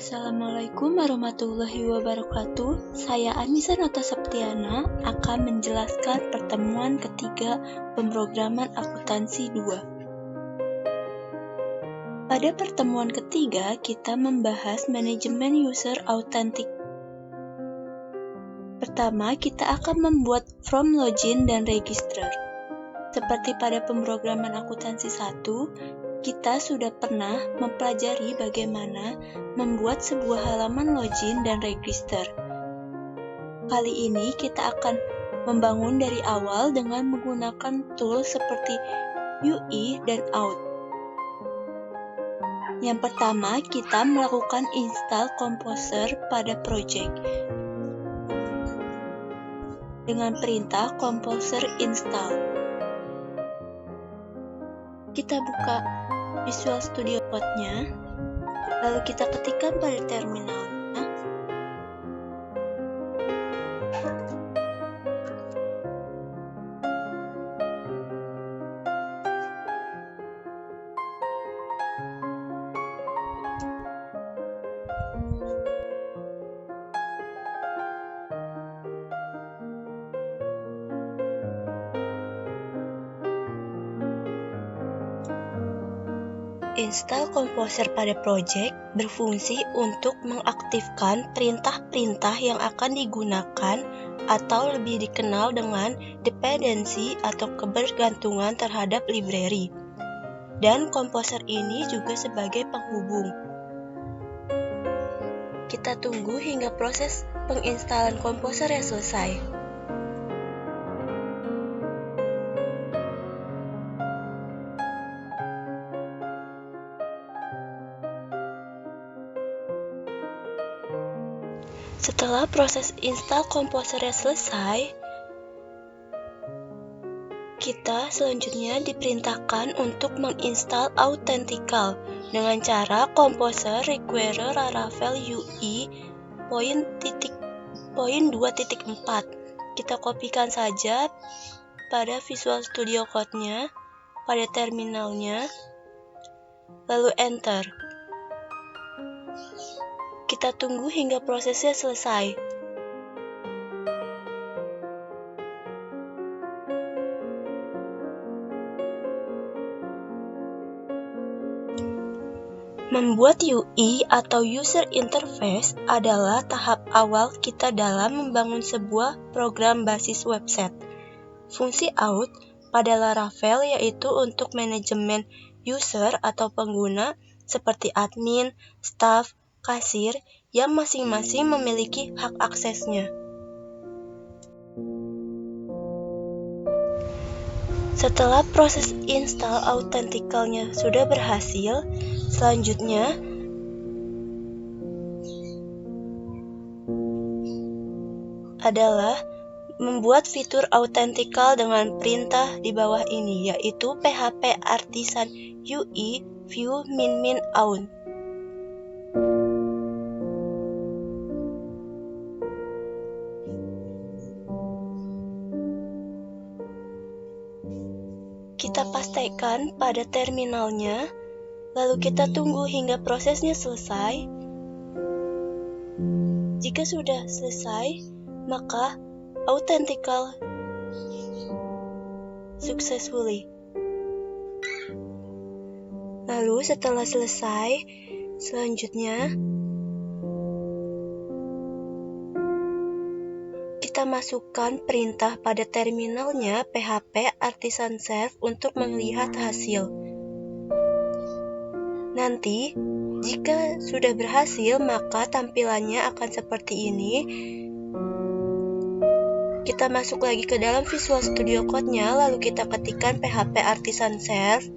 Assalamualaikum warahmatullahi wabarakatuh. Saya Anissa Nota Septiana akan menjelaskan pertemuan ketiga pemrograman akuntansi 2. Pada pertemuan ketiga, kita membahas manajemen user authentic. Pertama, kita akan membuat form login dan register. Seperti pada pemrograman akuntansi 1, kita sudah pernah mempelajari bagaimana membuat sebuah halaman login dan register. Kali ini kita akan membangun dari awal dengan menggunakan tool seperti UI dan Out. Yang pertama, kita melakukan install Composer pada project dengan perintah Composer install. Kita buka Visual Studio Code-nya, lalu kita ketikkan pada terminalnya. Install Composer pada project berfungsi untuk mengaktifkan perintah-perintah yang akan digunakan atau lebih dikenal dengan dependensi atau kebergantungan terhadap library. Dan Composer ini juga sebagai penghubung. Kita tunggu hingga proses penginstalan Composer selesai. Setelah proses install Composer selesai, kita selanjutnya diperintahkan untuk menginstal Authentical dengan cara Composer require Laravel UI poin 2.4. Kita kopikan saja pada Visual Studio Code-nya, pada terminalnya, lalu enter. Kita tunggu hingga prosesnya selesai. Membuat UI atau User Interface adalah tahap awal kita dalam membangun sebuah program basis website. Fungsi out pada Laravel yaitu untuk manajemen user atau pengguna seperti admin, staff, kasir yang masing-masing memiliki hak aksesnya. Setelah proses install Authenticalnya sudah berhasil, selanjutnya adalah membuat fitur Authentical dengan perintah di bawah ini, yaitu php artisan UI view min out. Kita pastikan pada terminalnya, lalu kita tunggu hingga prosesnya selesai. Jika sudah selesai, maka Authentical successfully. Lalu setelah selesai, selanjutnya kita masukkan perintah pada terminalnya php artisan serve untuk melihat hasil. Nanti, jika sudah berhasil, maka tampilannya akan seperti ini. Kita masuk lagi ke dalam Visual Studio Code-nya, lalu kita ketikkan php artisan serve.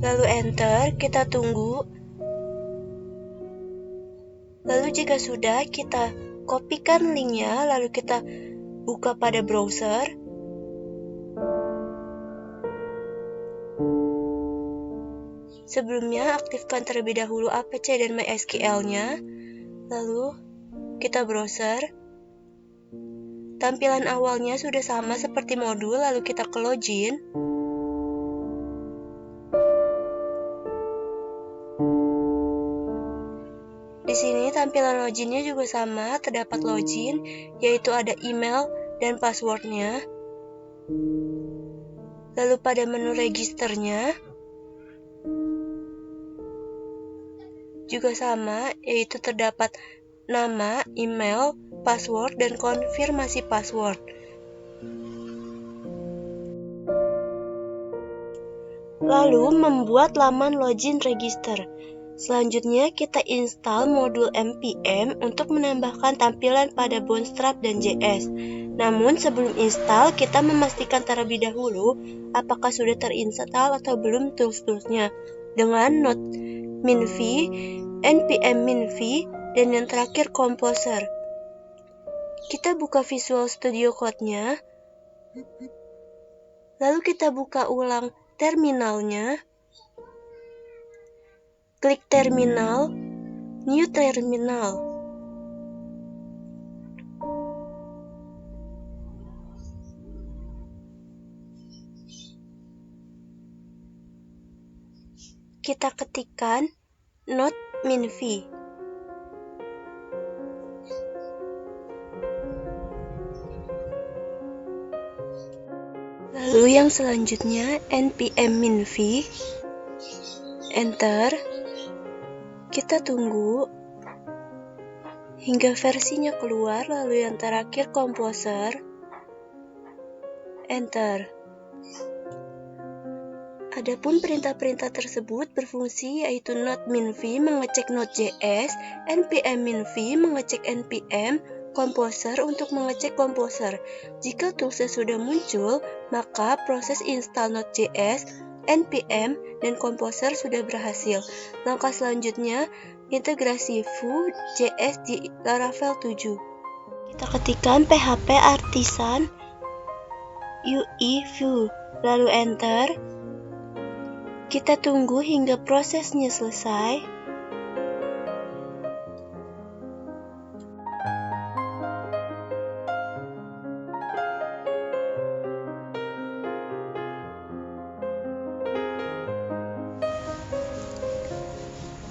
Lalu enter, kita tunggu. Lalu jika sudah, kita kopikan linknya, lalu kita buka pada browser. Sebelumnya, aktifkan terlebih dahulu APC dan MySQL-nya. Lalu, kita browser. tampilan awalnya sudah sama seperti modul, lalu kita ke login. Di sini tampilan loginnya juga sama, terdapat login, yaitu ada email dan passwordnya. Lalu pada menu registernya juga sama, yaitu terdapat nama, email, password, dan konfirmasi password. Lalu membuat laman login register. Selanjutnya kita install modul npm untuk menambahkan tampilan pada Bootstrap dan JS. Namun sebelum install, kita memastikan terlebih dahulu apakah sudah terinstall atau belum tools-toolsnya dengan node minv, npm minv, dan yang terakhir Composer. Kita buka Visual Studio Code-nya, lalu kita buka ulang terminalnya. Klik terminal, new terminal. Kita ketikkan node minv. Lalu yang selanjutnya npm minv. Enter. Kita tunggu hingga versinya keluar, lalu yang terakhir Composer. Enter. Adapun perintah-perintah tersebut berfungsi, yaitu node minv mengecek node.js, npm minv mengecek npm, Composer untuk mengecek Composer. Jika toolsnya sudah muncul, maka proses install node.js, npm, dan Composer sudah berhasil. Langkah selanjutnya, integrasi Vue.js di Laravel 7. Kita ketikkan php artisan UI Vue, lalu enter. Kita tunggu hingga prosesnya selesai.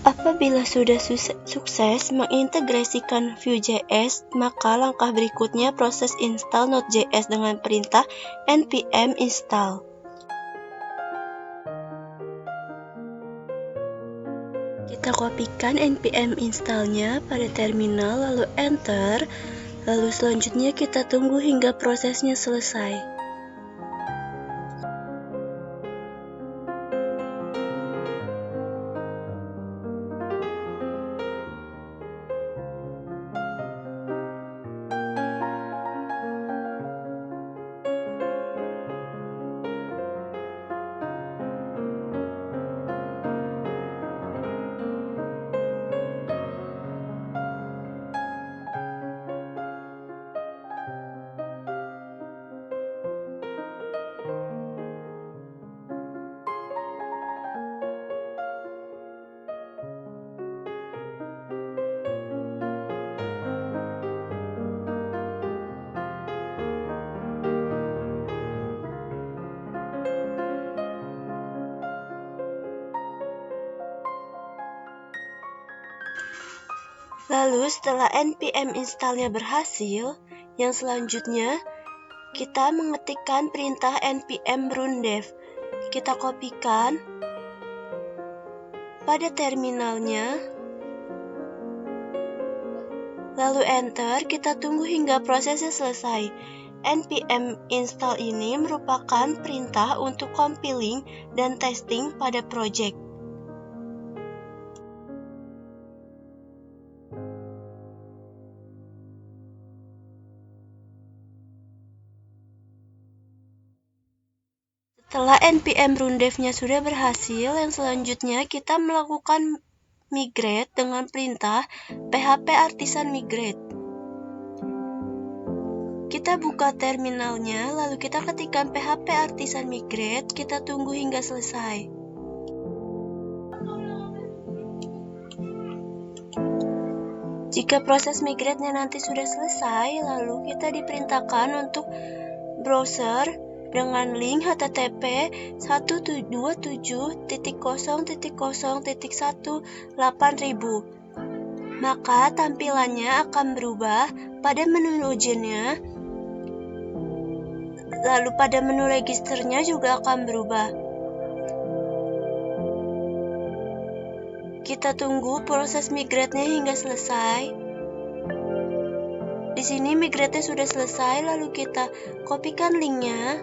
Apabila sudah sukses mengintegrasikan Vue.js, maka langkah berikutnya proses install Node.js dengan perintah npm install. Kita kopikan npm installnya pada terminal, lalu enter. Lalu selanjutnya kita tunggu hingga prosesnya selesai. Lalu setelah npm installnya berhasil, yang selanjutnya kita mengetikkan perintah npm rundev. Kita kopikan pada terminalnya, lalu enter. Kita tunggu hingga prosesnya selesai. npm install ini merupakan perintah untuk compiling dan testing pada project. Setelah npm rundev-nya sudah berhasil, yang selanjutnya kita melakukan migrate dengan perintah php artisan migrate. Kita buka terminalnya, lalu kita ketikkan php artisan migrate, kita tunggu hingga selesai. Jika proses migrate-nya nanti sudah selesai, lalu kita diperintahkan untuk browser dengan link http 127.0.0.1.8000. Maka tampilannya akan berubah pada menu login-nya, lalu pada menu registernya juga akan berubah. Kita tunggu proses migrate-nya hingga selesai. Di sini migrate-nya sudah selesai, lalu kita kopikan link-nya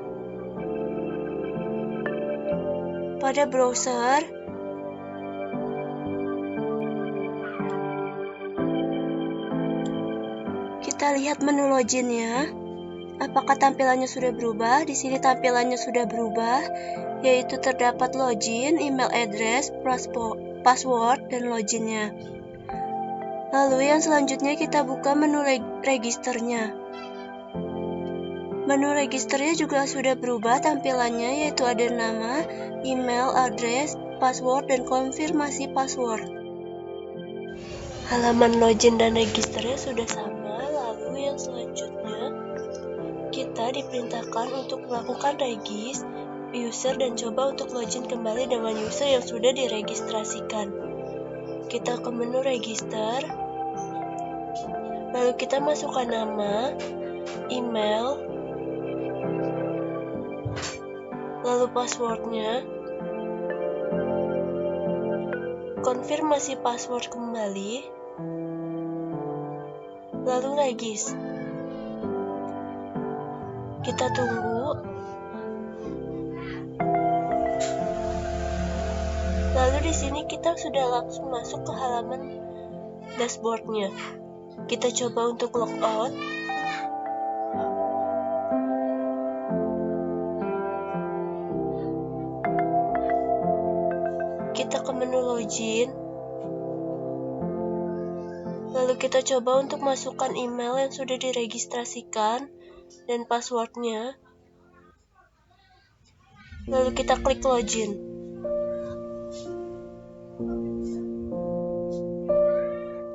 pada browser. Kita lihat menu login-nya. Apakah tampilannya sudah berubah? Di sini tampilannya sudah berubah, yaitu terdapat login, email address, password, dan loginnya. Lalu yang selanjutnya kita buka menu registernya. Menu registernya juga sudah berubah tampilannya, yaitu ada nama, email, address, password, dan konfirmasi password. Halaman login dan registernya sudah sama. Lalu yang selanjutnya kita diperintahkan untuk melakukan regis user dan coba untuk login kembali dengan user yang sudah diregistrasikan. Kita ke menu register, lalu kita masukkan nama, email, lalu passwordnya, konfirmasi password kembali, lalu regis. Kita tunggu. Lalu di sini kita sudah langsung masuk ke halaman dashboardnya. Kita coba untuk logout. Kita ke menu login. Lalu kita coba untuk masukkan email yang sudah diregistrasikan dan passwordnya. Lalu kita klik login.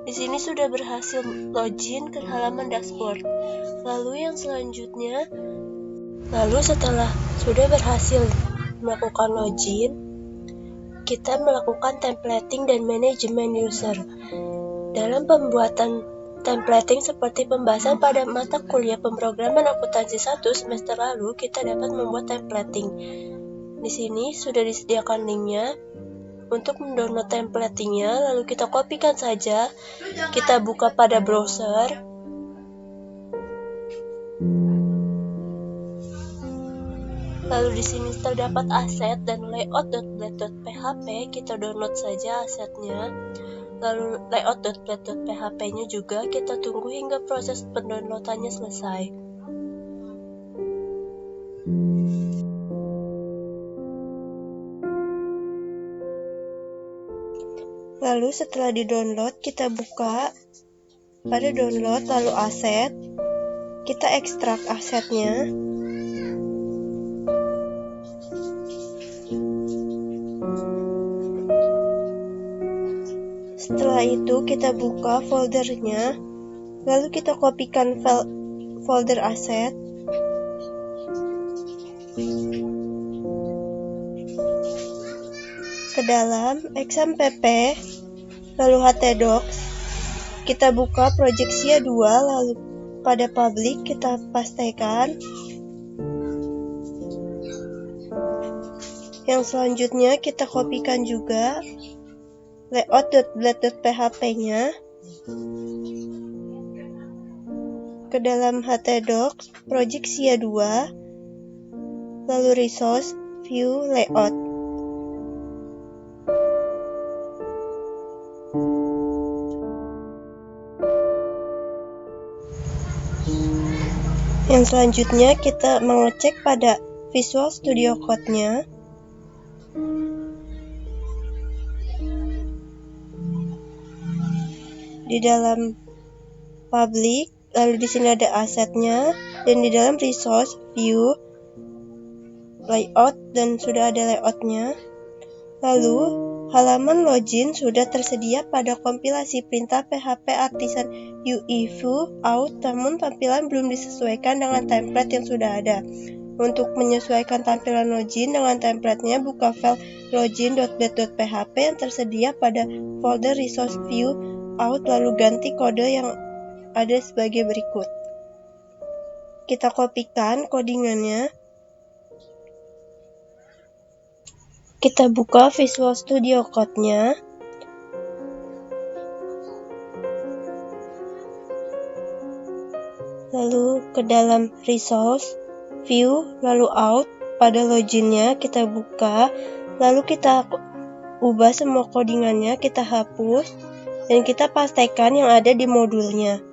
Di sini sudah berhasil login ke halaman dashboard. Lalu yang selanjutnya, setelah sudah berhasil melakukan login, kita melakukan templating dan manajemen user. Dalam pembuatan templating seperti pembahasan pada mata kuliah pemrograman akuntansi 1 semester lalu, kita dapat membuat templating. Di sini sudah disediakan linknya. Untuk mendownload templatingnya, lalu kita kopikan saja. Kita buka pada browser. Lalu di sini terdapat aset dan layout.blade.php. Kita download saja asetnya. Lalu layout.blade.php-nya juga kita tunggu hingga proses pendownloadannya selesai. Lalu setelah di-download, kita buka pada download, lalu aset. Kita ekstrak asetnya. Setelah itu kita buka foldernya, lalu kita kopikan folder aset. Ke dalam XMPP, lalu htdocs, kita buka Projectsia 2, lalu pada public kita pastekan. Yang selanjutnya kita kopikan juga layout.blade.php-nya ke dalam htdocs Projectsia 2, lalu resource view layout. Yang selanjutnya kita mengecek pada Visual Studio Code-nya. Di dalam public, lalu di sini ada asetnya, dan di dalam resource view layout, dan sudah ada layoutnya. Lalu Halaman login sudah tersedia pada kompilasi perintah PHP Artisan UI View Out, namun tampilan belum disesuaikan dengan template yang sudah ada. Untuk menyesuaikan tampilan login dengan templatenya, buka file login.bat.php yang tersedia pada folder resource view out, lalu ganti kode yang ada sebagai berikut. Kita kopikan codingannya. Kita buka Visual Studio Code-nya. Lalu ke dalam Resource, View, lalu Out. Pada loginnya kita buka. Lalu kita ubah semua codingannya, kita hapus. Dan kita pastekan yang ada di modulnya.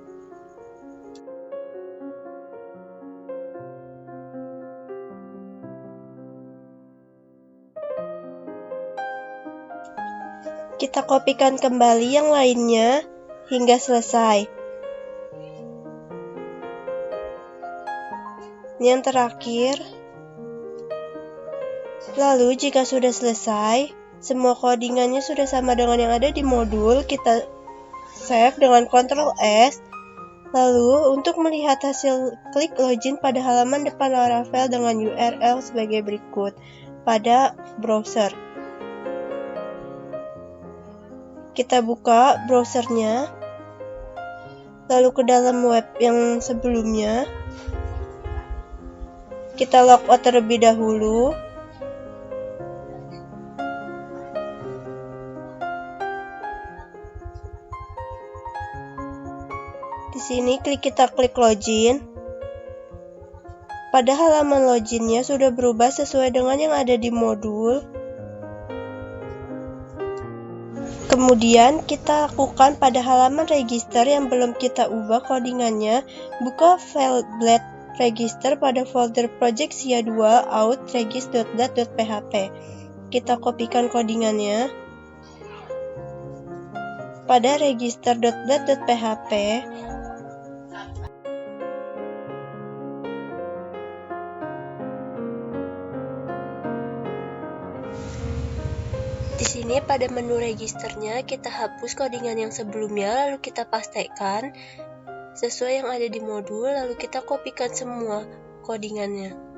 Kita kopikan kembali yang lainnya hingga selesai. Yang terakhir. Lalu jika sudah selesai, semua codingannya sudah sama dengan yang ada di modul, kita save dengan Ctrl S. Lalu untuk melihat hasil, klik login pada halaman depan Laravel dengan URL sebagai berikut pada browser. Kita buka browsernya, lalu ke dalam web yang sebelumnya. Kita logout terlebih dahulu. Di sini kita klik login. Pada halaman loginnya sudah berubah sesuai dengan yang ada di modul. Kemudian kita lakukan pada halaman register yang belum kita ubah codingannya. Buka file blade register pada folder project SIA2 out regis.dat.php. Kita kopikan codingannya pada register.dat.php. Di sini pada menu registernya kita hapus codingan yang sebelumnya, lalu kita pastekan sesuai yang ada di modul, lalu kita kopikan semua codingannya.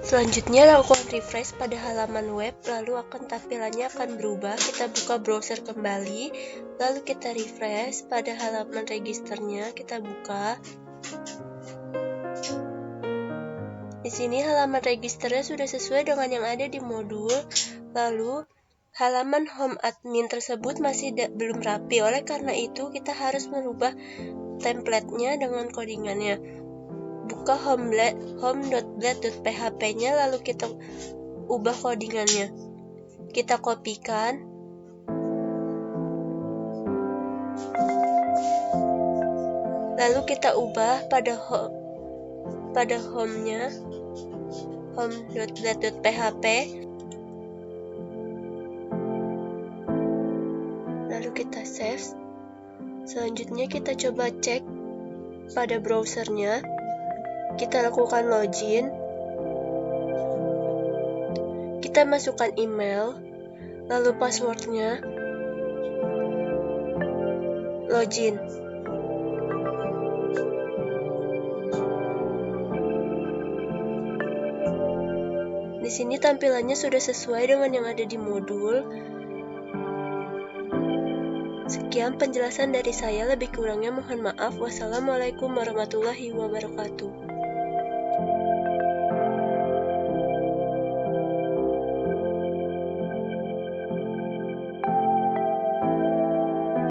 Selanjutnya lakukan refresh pada halaman web, lalu tampilannya akan berubah. Kita buka browser kembali, lalu kita refresh pada halaman registernya, kita buka. Di sini halaman registernya sudah sesuai dengan yang ada di modul. Lalu halaman home admin tersebut masih belum rapi, oleh karena itu kita harus merubah template-nya dengan codingannya. Buka home.blade.php-nya, lalu kita ubah codingannya. Kita kopikan. Lalu kita ubah pada home-nya, home.blade.php. Lalu kita save. Selanjutnya kita coba cek pada browsernya. Kita lakukan login. Kita masukkan email, lalu passwordnya, login. Di sini tampilannya sudah sesuai dengan yang ada di modul. Sekian penjelasan dari saya, lebih kurangnya mohon maaf. Wassalamualaikum warahmatullahi wabarakatuh.